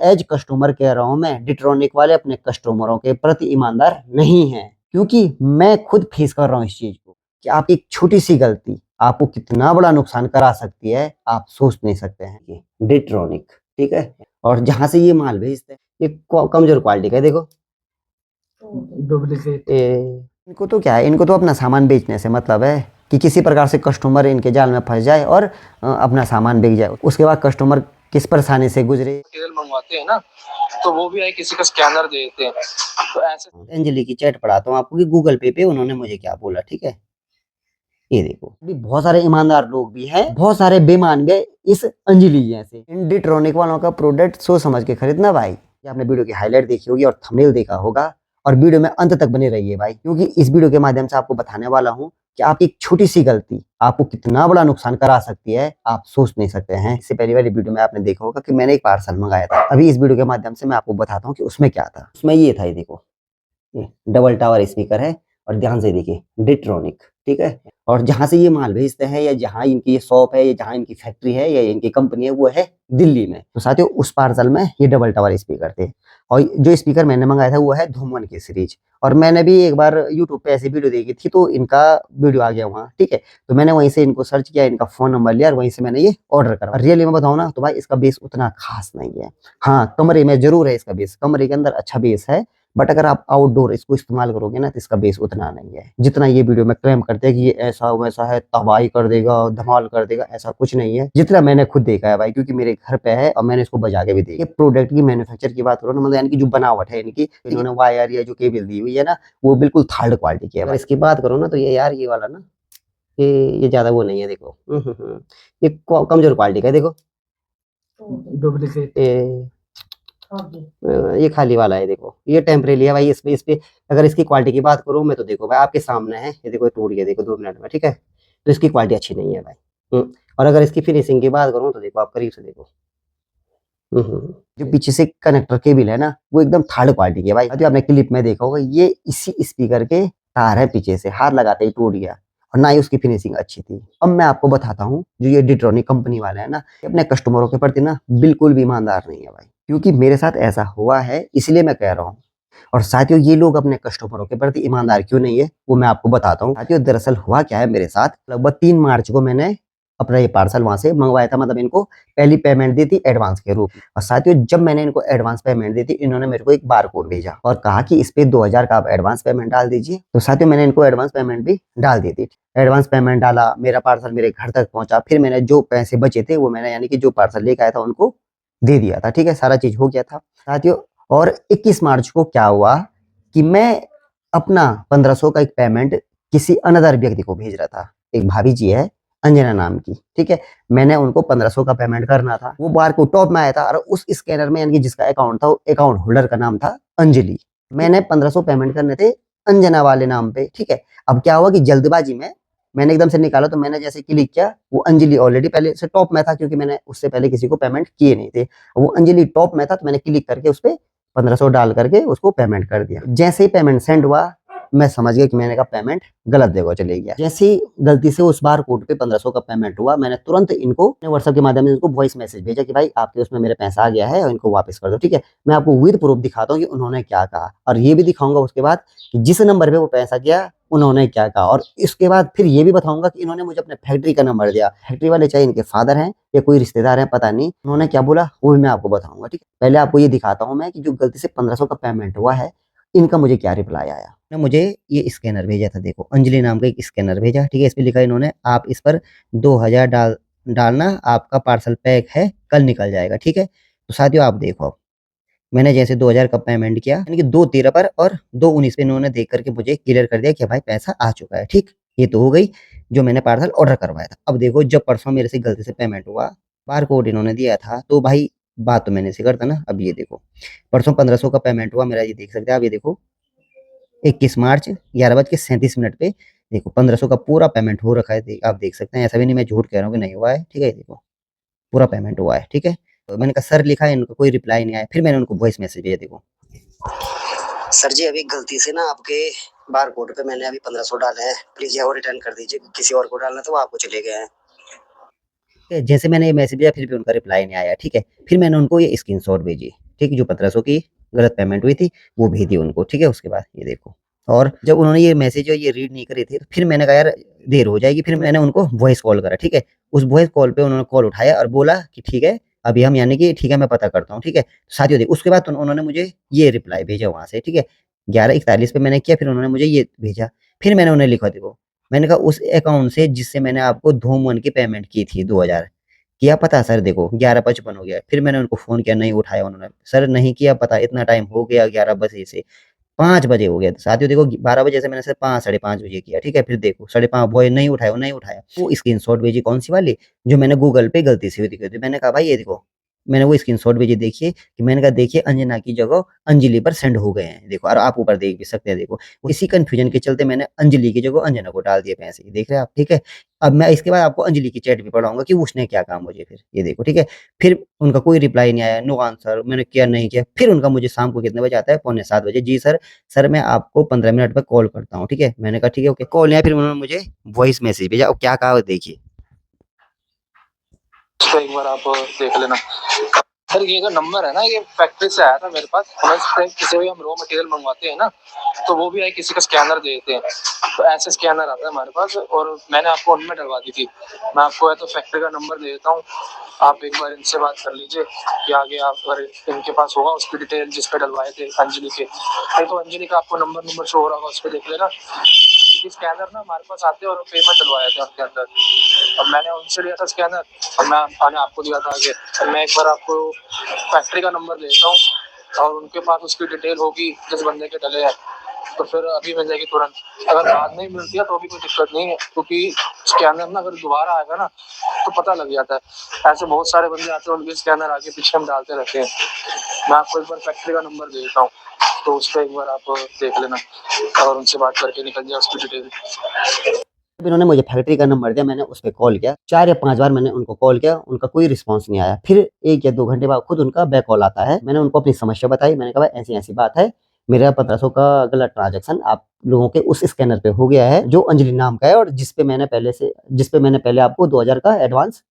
As customer कह रहा हूं, मैं डिट्रॉनिक वाले अपने कस्टमरों के प्रति ईमानदार नहीं है, क्योंकि मैं खुद फेस कर रहा हूं इस चीज को कि आपकी एक छोटी सी गलती आपको कितना बड़ा नुकसान करा सकती है, आप सोच नहीं सकते हैं। ये डिट्रॉनिक, ठीक है, और जहां से ये माल भेजते हैं ये कमजोर क्वालिटी का है, देखो डुप्लीकेट। इनको तो क्या है, इनको तो अपना सामान बेचने से मतलब है कि किसी प्रकार से कस्टमर इनके जाल में फंस जाए और अपना सामान बिक जाए। उसके बाद कस्टमर किस परेशानी से गुजरे, मटेरियल मंगवाते हैं ना, तो वो भी है किसी का स्कैनर दे देते हैं। तो ऐसे अंजलि की चैट पढ़ाता हूँ आपको कि गूगल पे उन्होंने मुझे क्या बोला, ठीक है। ये देखो, अभी बहुत सारे ईमानदार लोग भी हैं, बहुत सारे बेईमान भी इस अंजलि जैसे। इन डिट्रॉनिक वालों का प्रोडक्ट सोच समझ के खरीदना भाई। ये आपने वीडियो की हाईलाइट देखी होगी और थंबनेल देखा होगा, और वीडियो में अंत तक बने रहिए भाई, क्योंकि इस वीडियो के माध्यम से आपको बताने वाला हूँ कि आपकी एक छोटी सी गलती आपको कितना बड़ा नुकसान करा सकती है, आप सोच नहीं सकते हैं। इससे पहली वाली वीडियो में आपने देखा होगा कि मैंने एक पार्सल मंगाया था। अभी इस वीडियो के माध्यम से मैं आपको बताता हूँ कि उसमें क्या था। उसमें ये था, ये देखो, ये डबल टावर स्पीकर है, और ध्यान से देखिए डिट्रॉनिक, ठीक है। और जहां से ये माल भेजते हैं, या जहां इनकी ये शॉप है, या जहां इनकी फैक्ट्री है, या इनकी कंपनी है, वो है दिल्ली में। तो साथियों, उस पार्सल में ये डबल टावर स्पीकर थे, और जो स्पीकर मैंने मंगाया था वो है धूमवन की सीरीज। और मैंने भी एक बार यूट्यूब पे ऐसी वीडियो देखी थी, तो इनका वीडियो आ गया वहाँ, ठीक है। तो मैंने वहीं से इनको सर्च किया, इनका फोन नंबर लिया, और वहीं से मैंने ये ऑर्डर करा। रियली में बताऊँ ना, तो भाई इसका बेस उतना खास नहीं है। हाँ, कमरे में जरूर है इसका बेस, कमरे के अंदर अच्छा बेस है, बट अगर आप आउटडोर इसको इस्तेमाल करोगे ना, तो इसका बेस उतना नहीं है जितना ये वीडियो में क्लेम करते हैं कि ये ऐसा वैसा है, तबाही कर देगा, धमाल कर देगा। ऐसा कुछ नहीं है, जितना मैंने खुद देखा है भाई, क्योंकि मेरे घर पे है और मैंने इसको बजा के भी देखा। ये प्रोडक्ट की मैन्युफैक्चर की बात करो ना, मतलब यानी कि जो बनावट है इनकी, इन्होंने वायर या जो केबल दी हुई है ना, वो बिल्कुल थर्ड क्वालिटी की है। अगर इसकी बात करो ना, तो ये यार ये वाला ना, ये ज्यादा वो नहीं है, देखो। ये कमजोर क्वालिटी का है, देखो डुप्लीकेट। ये खाली वाला है, देखो, ये टेम्परेरी है भाई। इस पे अगर इसकी क्वालिटी की बात करूं मैं, तो देखो भाई आपके सामने है, ये देखो टूट गया, देखो 2 मिनट में, ठीक है। तो इसकी क्वालिटी अच्छी नहीं है भाई। और अगर इसकी फिनिशिंग की बात करूं, तो देखो आप करीब से देखो, जो पीछे से कनेक्टर केबल है ना, वो एकदम थर्ड क्वालिटी की है भाई। अभी आपने क्लिप में देखा होगा, ये इसी स्पीकर के तार है, पीछे से हाथ लगाते ही टूट गया, और ना ही उसकी फिनिशिंग अच्छी थी। अब मैं आपको बताता हूँ, जो ये डिट्रॉनिक कंपनी वाले हैं ना, ये अपने कस्टमरों के प्रति ना बिल्कुल भी ईमानदार नहीं है भाई, क्योंकि मेरे साथ ऐसा हुआ है, इसलिए मैं कह रहा हूँ। और साथियों, ये लोग अपने कस्टमरों के प्रति ईमानदार क्यों नहीं है, वो मैं आपको बताता हूँ। साथियों, दरअसल हुआ क्या है मेरे साथ, लगभग 3 मार्च को मैंने अपना ये पार्सल वहां से मंगवाया था, मतलब इनको पहली पेमेंट दी थी एडवांस के रूप में। और साथियों, जब मैंने इनको एडवांस पेमेंट दी थी, इन्होंने मेरे को एक बार कोड भेजा और कहा कि इस पे 2000 का आप एडवांस पेमेंट डाल दीजिए। तो साथियों, मैंने इनको एडवांस पेमेंट भी डाल दी थी। एडवांस पेमेंट डाला, मेरा पार्सल मेरे घर तक पहुंचा। फिर मैंने जो पैसे बचे थे, वो मैंने यानी कि जो पार्सल लेकर आया था उनको दे दिया था, ठीक है। सारा चीज हो गया था साथियों। और 21 मार्च को क्या हुआ कि मैं अपना 1500 का एक पेमेंट किसी अनदर व्यक्ति को भेज रहा था। एक भाभी जी है, अंजना नाम की, ठीक है। मैंने उनको 1500 का पेमेंट करना था। वो बार को टॉप में आया था, और उस स्कैनर में यानी कि जिसका अकाउंट था, अकाउंट होल्डर का नाम था अंजलि। मैंने 1500 पेमेंट करने थे अंजना वाले नाम पे, ठीक है। अब क्या हुआ कि जल्दबाजी में मैंने एकदम से निकाला, तो मैंने जैसे क्लिक किया, वो अंजलि ऑलरेडी पहले से टॉप में था, क्योंकि मैंने उससे पहले किसी को पेमेंट किए नहीं थे। वो अंजलि टॉप में था, तो मैंने क्लिक करके उस पर 1500 डाल करके उसको पेमेंट कर दिया। जैसे ही पेमेंट सेंड हुआ, मैं समझ गया कि मैंने कहा पेमेंट गलत जगह चले गया। जैसे ही गलती से उस बार कोड पे 1500 का पेमेंट हुआ, मैंने तुरंत इनको व्हाट्सएप के माध्यम से इनको वॉइस मैसेज भेजा कि भाई आपके उसमें मेरे पैसा आ गया है और इनको वापस कर दो, ठीक है। मैं आपको विद प्रूफ दिखाता हूँ कि उन्होंने क्या कहा, और ये भी दिखाऊंगा उसके बाद कि जिस नंबर पे वो पैसा गया उन्होंने क्या कहा। और इसके बाद फिर ये भी बताऊंगा कि इन्होंने मुझे अपने फैक्ट्री का नंबर दिया। फैक्ट्री वाले चाहे इनके फादर हैं या कोई रिश्तेदार है, पता नहीं, उन्होंने क्या बोला वो भी मैं आपको बताऊंगा, ठीक है। पहले आपको ये दिखाता हूँ मैं कि जो गलती से 1500 का पेमेंट हुआ है, इनका मुझे क्या रिप्लाई आया। ने मुझे ये स्कैनर भेजा था, देखो अंजलि नाम का एक स्कैनर भेजा, ठीक है। इस पे लिखा इन्होंने, आप इस पर 2000 डालना, आपका पार्सल पैक है, कल निकल जाएगा, ठीक है। तो साथियों आप देखो, मैंने जैसे 2000 का पेमेंट किया, यानी कि 2/13 पर और 2/19 पे इन्होंने देख करके मुझे क्लियर कर दिया कि भाई पैसा आ चुका है, ठीक। ये तो हो गई जो मैंने पार्सल ऑर्डर करवाया था। अब देखो, जब परसों मेरे से गलती से पेमेंट हुआ, बार कोड इन्होंने दिया था, तो भाई बात तो मैंने से करता ना। अब ये देखो, परसों 1500 का पेमेंट हुआ मेरा, ये देख सकते हैं आप, ये देखो 21 मार्च 11:37 पे देखो 1500 का पूरा पेमेंट हो रखा है, आप देख सकते हैं। ऐसा भी नहीं मैं झूठ कह रहा हूँ कि नहीं हुआ है, ठीक है। देखो पूरा पेमेंट हुआ है, ठीक है। तो मैंने कहा सर लिखा है, इनका कोई रिप्लाई नहीं आया। फिर मैंने उनको वॉइस मैसेज भेजा, देखो सर जी, अभी गलती से ना आपके बार कोड पे मैंने अभी 1500 डाले हैं, प्लीज ये और रिटर्न कर दीजिए, किसी और को डालना तो वो आपको चले गए हैं। जैसे मैंने ये मैसेज भेजा, फिर भी उनका रिप्लाई नहीं आया, ठीक है। फिर मैंने उनको ये स्क्रीनशॉट भेजी, ठीक, जो 1500 की गलत पेमेंट हुई थी वो भेज दी उनको, ठीक है। उसके बाद ये देखो, और जब उन्होंने ये मैसेज ये रीड नहीं करे थे, तो फिर मैंने कहा यार देर हो जाएगी, फिर मैंने उनको वॉइस कॉल करा, ठीक है। उस वॉइस कॉल पे उन्होंने कॉल उठाया और बोला कि ठीक है अभी हम, यानी कि ठीक है मैं पता करता हूँ, ठीक है। साथियों देखो, उसके बाद तो उन्होंने मुझे ये रिप्लाई भेजा वहां से, ठीक है। 11:41 पे मैंने किया, फिर उन्होंने मुझे ये भेजा। फिर मैंने उन्हें लिखा, देखो मैंने कहा उस अकाउंट से जिससे मैंने आपको धूम 1 की पेमेंट की थी 2000, किया पता सर, देखो 11:55 हो गया। फिर मैंने उनको फोन किया, नहीं उठाया उन्होंने, सर नहीं किया पता, इतना टाइम हो गया, 11 बजे से 5 बजे हो गया। साथियों देखो 12 बजे से मैंने सिर्फ 5 साढ़े 5 बजे किया, ठीक है। फिर देखो 5:30 बॉय नहीं उठाया, वो नहीं उठाया। वो स्क्रीनशॉट भेजी, कौन सी वाली, जो मैंने गूगल पे गलती से दिखी थी। मैंने कहा भाई ये देखो, मैंने वो स्क्रीनशॉट भेजी, देखिए कि मैंने कहा देखिए अंजना की जगह अंजलि पर सेंड हो गए हैं, देखो। और आप ऊपर देख भी सकते हैं, देखो इसी कंफ्यूजन के चलते मैंने अंजलि की जगह अंजना को डाल दिए पैसे, देख रहे हैं आप, ठीक है। अब मैं इसके बाद आपको अंजलि की चैट भी पढ़ाऊंगा कि उसने क्या कहा मुझे, फिर ये देखो, ठीक है। फिर उनका कोई रिप्लाई नहीं आया, नो आंसर, मैंने किया नहीं किया। फिर उनका मुझे शाम को कितने बजे आता है, 6:45 बजे, जी सर, सर मैं आपको 15 मिनट में कॉल करता हूँ, ठीक है। मैंने कहा ठीक है ओके, कॉल नहीं आया। फिर उन्होंने मुझे वॉइस मैसेज भेजा, और क्या कहा देखिए। तो एक बार आप देख लेना। सर ये जो नंबर है ना, ये फैक्ट्री से आया था मेरे पास। हमें किसी भी हम रॉ मटेरियल मंगवाते हैं ना, तो वो भी है किसी का स्कैनर दे देते हैं। तो ऐसे स्कैनर आता है हमारे पास, और मैंने आपको उनमें डलवा दी थी। मैं आपको है तो फैक्ट्री का नंबर दे देता हूँ, आप एक बार इनसे बात कर लीजिए कि आगे आप अगर इनके पास होगा उसकी डिटेल जिस पे डलवाए थे अंजलि के, नहीं तो अंजलि का आपको नंबर शो हो रहा होगा, उस पर देख लेना। स्कैनर ना हमारे पास आते हैं और पेमेंट डलवाए थे उनके अंदर। अब मैंने उनसे लिया था स्कैनर, और मैंने आपको दिया था आगे। और मैं एक बार आपको फैक्ट्री का नंबर देता हूँ, और उनके पास उसकी डिटेल होगी जिस बंदे के डले हैं, तो फिर अभी मिल जाएगी तुरंत। अगर बाद नहीं मिलती है तो भी कोई दिक्कत नहीं है, क्योंकि स्कैनर ना अगर दोबारा आएगा ना तो पता लग जाता है। ऐसे बहुत सारे बंदे आते हैं, उनके स्कैनर आगे पीछे हम डालते रहते हैं। मैं आपको एक बार फैक्ट्री का नंबर दे देता हूँ, तो उस पर एक बार आप देख लेना और उनसे बात करके निकल जाए उसकी डिटेल। फिर उन्होंने मुझे फैक्ट्री का नंबर दिया, मैंने उस पर कॉल किया, 4 या 5 बार मैंने उनको कॉल किया, उनका कोई रिस्पांस नहीं आया। फिर 1 या 2 घंटे बाद खुद उनका बैक कॉल आता है। मैंने उनको अपनी समस्या बताई, मैंने कहा भाई ऐसी ऐसी बात है, मेरा 1500 का गलत ट्रांजैक्शन आप लोगों के उस स्कैनर पे हो गया है, जो अंजलि नाम का है, और जिस पे मैंने पहले आपको 2000 का एडवांस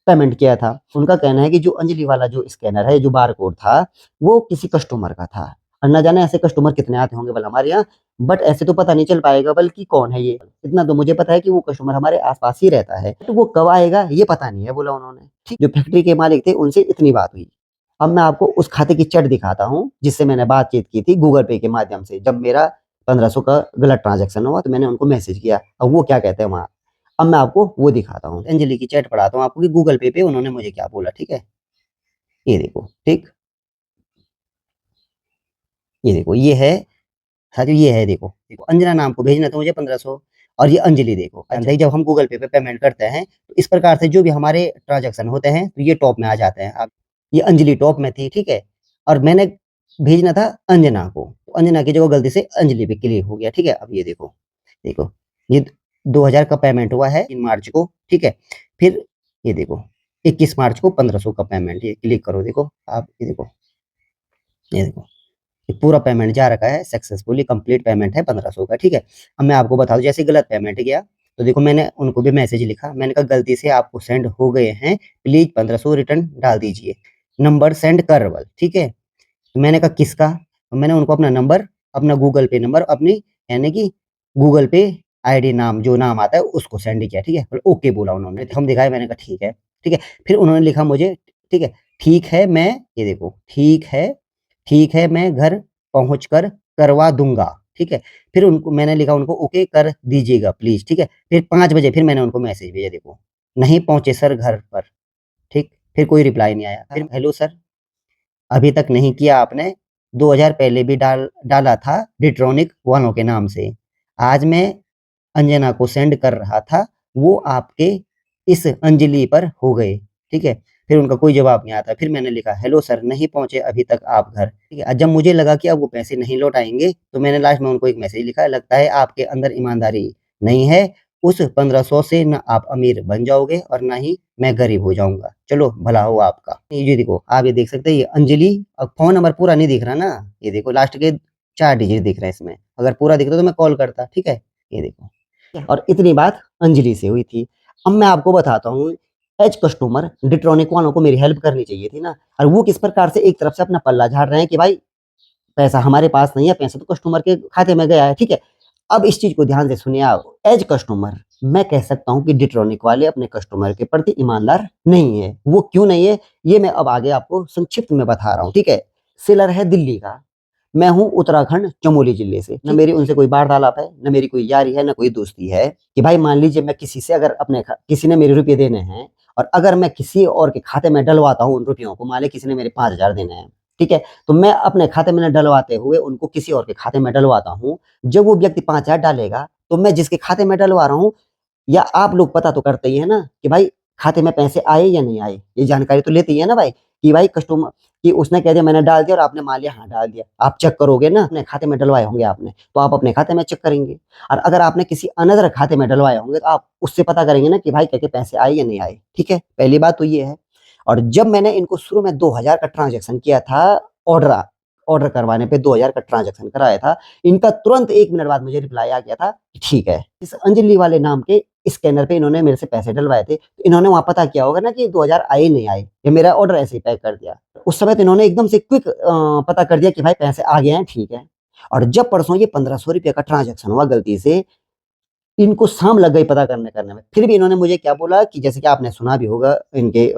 पेमेंट किया था। उनका कहना है कि जो अंजलि वाला जो स्कैनर है, जो बार कोड था, वो किसी कस्टमर का था, और न जाने ऐसे कस्टमर कितने आते होंगे भला हमारे यहाँ। बट ऐसे तो पता नहीं चल पाएगा बल्कि कौन है ये। इतना तो मुझे पता है कि वो कस्टमर हमारे आसपास ही रहता है, तो वो कब आएगा ये पता नहीं है, बोला उन्होंने, ठीक। जो फैक्ट्री के मालिक थे उनसे इतनी बात हुई। अब मैं आपको उस खाते की चैट दिखाता हूँ जिससे मैंने बातचीत की थी गूगल पे के माध्यम से। जब मेरा 1500 का गलत ट्रांजैक्शन हुआ तो मैंने उनको मैसेज किया, अब वो क्या कहते हैं वहां। अब मैं आपको वो दिखाता हूँ, अंजलि की चैट पढ़ाता हूँ आपको कि गूगल पे उन्होंने मुझे क्या बोला, ठीक है। ये देखो, ठीक, ये देखो, ये है साथियों, ये है, देखो देखो, अंजना नाम को भेजना था मुझे 1500, और ये अंजलि देखो। अच्छा, जब हम गूगल पे पेमेंट करते हैं तो इस प्रकार से जो भी हमारे ट्रांजैक्शन होते हैं तो ये टॉप में आ जाते हैं। अब ये अंजलि टॉप में थी, ठीक है, और मैंने भेजना था अंजना को, तो अंजना की जगह गलती से अंजलि पे क्लिक हो गया, ठीक है। अब ये देखो, देखो ये 2000 का पेमेंट हुआ है 3 मार्च को, ठीक है। फिर ये देखो 21 मार्च को 1500 का पेमेंट, ये क्लिक करो, देखो आप, ये देखो, ये देखो, ये पूरा पेमेंट जा रखा है, सक्सेसफुली कंप्लीट पेमेंट है 1500 का, ठीक है। अब मैं आपको बता दूं, जैसे गलत पेमेंट गया तो देखो मैंने उनको भी मैसेज लिखा, मैंने कहा गलती से आपको सेंड हो गए हैं, प्लीज 1500 रिटर्न डाल दीजिए, नंबर सेंड करवल, ठीक है। तो मैंने कहा किसका, तो मैंने उनको अपना नंबर, अपना गूगल पे नंबर, अपनी यानी कि गूगल पे आईडी नाम, जो नाम आता है उसको सेंड किया, ठीक है। फिर ओके बोला उन्होंने, हम दिखाए, मैंने कहा ठीक है, ठीक है। फिर उन्होंने लिखा मुझे, ठीक है, ठीक है मैं, ये देखो, ठीक है मैं घर पहुंचकर करवा दूंगा, ठीक है। फिर उनको मैंने लिखा, उनको ओके कर दीजिएगा प्लीज, ठीक है। फिर 5 बजे फिर मैंने उनको मैसेज भेजा, देखो नहीं पहुंचे सर घर पर, ठीक। फिर कोई रिप्लाई नहीं आया। फिर हेलो सर, अभी तक नहीं किया आपने, 2000 पहले भी डाला था डिट्रॉनिक वालों के नाम से, आज मैं अंजना को सेंड कर रहा था, वो आपके इस अंजलि पर हो गए, ठीक है। फिर उनका कोई जवाब नहीं आता। फिर मैंने लिखा हेलो सर, नहीं पहुंचे अभी तक आप घर, ठीक है। जब मुझे लगा कि अब वो पैसे नहीं लौट आएंगे तो मैंने लास्ट में उनको एक मैसेज लिखा, लगता है आपके अंदर ईमानदारी नहीं है, उस 1500 से न आप अमीर बन जाओगे और ना ही मैं गरीब हो जाऊंगा, चलो भला हो आपका। ये देखो, आप ये देख सकते हैं, ये अंजलि, अब फोन नंबर पूरा नहीं दिख रहा ना, ये देखो लास्ट के 4 डिजिट दिख रहे हैं इसमें, अगर पूरा दिखता तो मैं कॉल करता, ठीक है। ये देखो, और इतनी बात अंजलि से हुई थी। अब मैं आपको बताता हूँ एज कस्टमर डिट्रॉनिक वालों को मेरी हेल्प करनी चाहिए थी ना। और वो किस प्रकार से एक तरफ से अपना पल्ला झाड़ रहे हैं कि भाई पैसा हमारे पास नहीं है, पैसा तो कस्टमर के खाते में गया है, ठीक है। अब इस चीज को ध्यान से सुनिए आप। एज कस्टमर मैं कह सकता हूँ कि डिट्रॉनिक वाले अपने कस्टमर के प्रति ईमानदार नहीं है। वो क्यों नहीं है ये मैं अब आगे आपको संक्षिप्त में बता रहा हूँ, ठीक है। सेलर है दिल्ली का, मैं हूँ उत्तराखंड चमोली जिले से। न मेरी उनसे कोई वार्तालाप है, न मेरी कोई यारी है, न कोई दोस्ती है कि भाई मान लीजिए मैं किसी से अगर किसी ने मेरे रुपये देने हैं और अगर मैं किसी और के खाते में डलवाता हूँ उन रुपयों को, मान लीजिए किसी ने मेरे 5,000 देने हैं, ठीक है, तो मैं अपने खाते में न डलवाते हुए उनको किसी और के खाते में डलवाता हूँ। जब वो व्यक्ति 5,000 डालेगा तो मैं जिसके खाते में डलवा रहा हूँ, या आप लोग पता तो करते ही है ना कि भाई खाते में पैसे आए या नहीं आए, ये जानकारी तो लेते ही है ना भाई कि भाई कस्टमर कि उसने कह दिया मैंने डाल दिया और आपने मान लिया हाँ डाल दिया। आप चेक करोगे ना, अपने खाते में डलवाए होंगे आपने तो आप अपने खाते में चेक करेंगे, और अगर आपने किसी अनदर खाते में डलवाए होंगे तो आप उससे पता करेंगे ना कि भाई क्या पैसे आए या नहीं आए, ठीक है। पहली बात तो ये है। और जब मैंने इनको शुरू में 2,000 का ट्रांजेक्शन किया था, ऑर्डर ऑर्डर करवाने पे 2,000 का ट्रांजेक्शन कराया था, इनका तुरंत 1 मिनट बाद मुझे रिप्लाई आ गया था कि ठीक है। इस अंजलि वाले नाम के स्कैनर पे इन्होंने मेरे से पैसे डलवाए थे, तो इन्होंने वहां पता किया होगा ना कि 2,000 आए नहीं आए, या मेरा ऑर्डर ऐसे ही पैक कर दिया। उस समय तो इन्होंने एकदम से क्विक पता कर दिया कि भाई पैसे आ गए हैं, ठीक है। और जब परसों ये 1,500 रुपये का ट्रांजेक्शन हुआ गलती से, इनको शाम लग गई पता करने में। फिर भी इन्होंने मुझे क्या बोला कि जैसे कि आपने सुना भी होगा इनके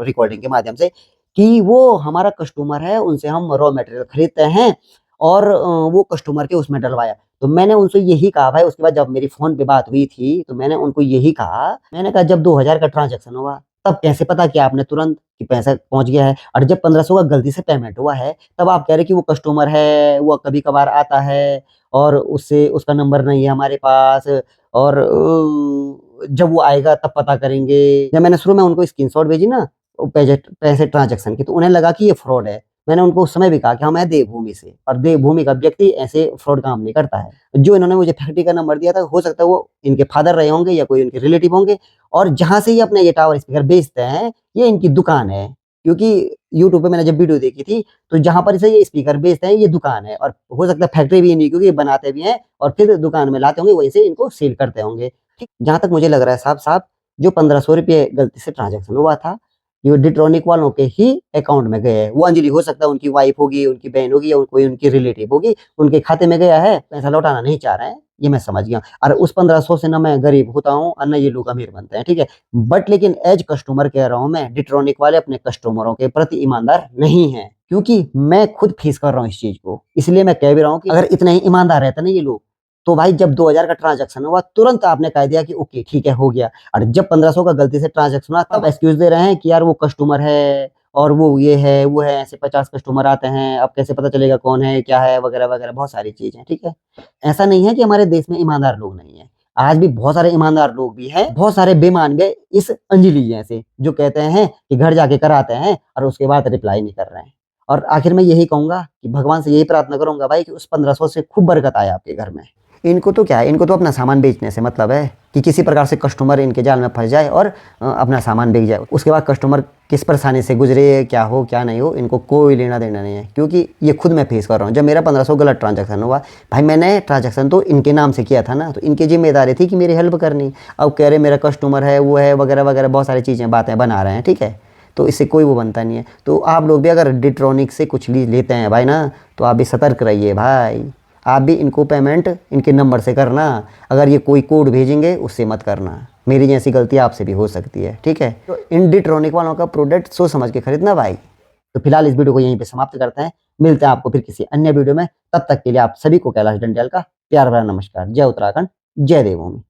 रिकॉर्डिंग के माध्यम से कि वो हमारा कस्टमर है, उनसे हम रॉ मटेरियल खरीदते हैं और वो कस्टमर के उसमें डलवाया। तो मैंने उनसे यही कहा भाई, उसके बाद जब मेरी फोन पे बात हुई थी तो मैंने उनको यही कहा, मैंने कहा जब 2,000 का ट्रांजेक्शन हुआ तब कैसे पता किया आपने तुरंत कि पैसा पहुंच गया है, और जब 1,500 का गलती से पेमेंट हुआ है तब आप कह रहे कि वो कस्टमर है, वो कभी कभार आता है और उससे उसका नंबर नहीं है हमारे पास, और जब वो आएगा तब पता करेंगे। जब मैंने शुरू में उनको स्क्रीनशॉट भेजी ना पैसे ट्रांजैक्शन की, तो उन्हें लगा कि ये फ्रॉड है। मैंने उनको उस समय भी कहा कि हाँ मैं देवभूमि से, और देवभूमि का व्यक्ति ऐसे फ्रॉड काम नहीं करता है। जो इन्होंने मुझे फैक्ट्री का नंबर दिया था, हो सकता है वो इनके फादर रहे होंगे या कोई उनके रिलेटिव होंगे, और जहां से ये अपने ये टावर स्पीकर बेचते हैं ये इनकी दुकान है। क्योंकि यूट्यूब पे मैंने जब वीडियो देखी थी तो जहां पर से ये स्पीकर बेचते हैं ये दुकान है, और हो सकता है फैक्ट्री भी नहीं, क्योंकि ये बनाते भी हैं और फिर दुकान में लाते होंगे, वहीं से इनको सेल करते होंगे। ठीक, जहां तक मुझे लग रहा है साहब साहब जो 1,500 रुपये गलती से ट्रांजेक्शन हुआ था ये डिट्रॉनिक वालों के ही अकाउंट में गए हैं। वो अंजलि हो सकता है उनकी वाइफ होगी, उनकी बहन होगी, या कोई उनकी रिलेटिव होगी, उनके खाते में गया है, पैसा लौटाना नहीं चाह रहे हैं, ये मैं समझ गया। और उस 1,500 से ना मैं गरीब होता हूँ और ना ये लोग अमीर बनते हैं, ठीक है। बट लेकिन एज कस्टमर कह रहा हूँ मैं, डिट्रॉनिक वाले अपने कस्टमरों के प्रति ईमानदार नहीं है, क्योंकि मैं खुद फेस कर रहा हूँ इस चीज को। इसलिए मैं कह भी रहा हूँ कि अगर इतने ही ईमानदार रहते ना ये लोग, तो भाई जब 2,000 का ट्रांजेक्शन हुआ तुरंत आपने कह दिया कि ओके ठीक है हो गया। और जब 1,500 का गलती से ट्रांजेक्शन हुआ तब एक्सक्यूज दे रहे हैं कि यार वो कस्टमर है और वो ये है वो है, ऐसे 50 कस्टमर आते हैं, अब कैसे पता चलेगा कौन है क्या है वगैरह वगैरह, बहुत सारी चीजें, ठीक है। ऐसा नहीं है कि हमारे देश में ईमानदार लोग नहीं है, आज भी बहुत सारे ईमानदार लोग भी हैं, बहुत सारे बेईमान भी इस अंजलि जैसे जो कहते हैं कि घर जाके कराते हैं और उसके बाद रिप्लाई नहीं कर रहे हैं। और आखिर में यही कहूंगा कि भगवान से यही प्रार्थना करूंगा भाई कि उस 1,500 से खूब बरकत आए आपके घर में। इनको तो क्या है, इनको तो अपना सामान बेचने से मतलब है कि किसी प्रकार से कस्टमर इनके जाल में फंस जाए और अपना सामान बिक जाए। उसके बाद कस्टमर किस परेशानी से गुजरे, क्या हो क्या नहीं हो, इनको कोई लेना देना नहीं है। क्योंकि ये खुद मैं फेस कर रहा हूँ। जब मेरा 1,500 गलत ट्रांजैक्शन हुआ, भाई मैंने ट्रांजैक्शन तो इनके नाम से किया था ना, तो इनकी जिम्मेदारी थी कि मेरी हेल्प करनी। अब कह रहे मेरा कस्टमर है वो है वगैरह वगैरह, बहुत सारी चीज़ें बातें बना रहे हैं, ठीक है। तो इससे कोई वो बनता नहीं है। तो आप लोग भी अगर डिट्रॉनिक से कुछ लेते हैं भाई ना, तो आप भी सतर्क रहिए भाई। आप भी इनको पेमेंट इनके नंबर से करना, अगर ये कोई कोड भेजेंगे उससे मत करना। मेरी जैसी गलती आपसे भी हो सकती है, ठीक है। तो इन डिट्रॉनिक वालों का प्रोडक्ट सोच समझ के खरीदना भाई। तो फिलहाल इस वीडियो को यहीं पे समाप्त करते हैं, मिलते हैं आपको फिर किसी अन्य वीडियो में। तब तक के लिए आप सभी को कैलाश डंडियाल का प्यार भरा नमस्कार। जय उत्तराखंड, जय देवभूमि।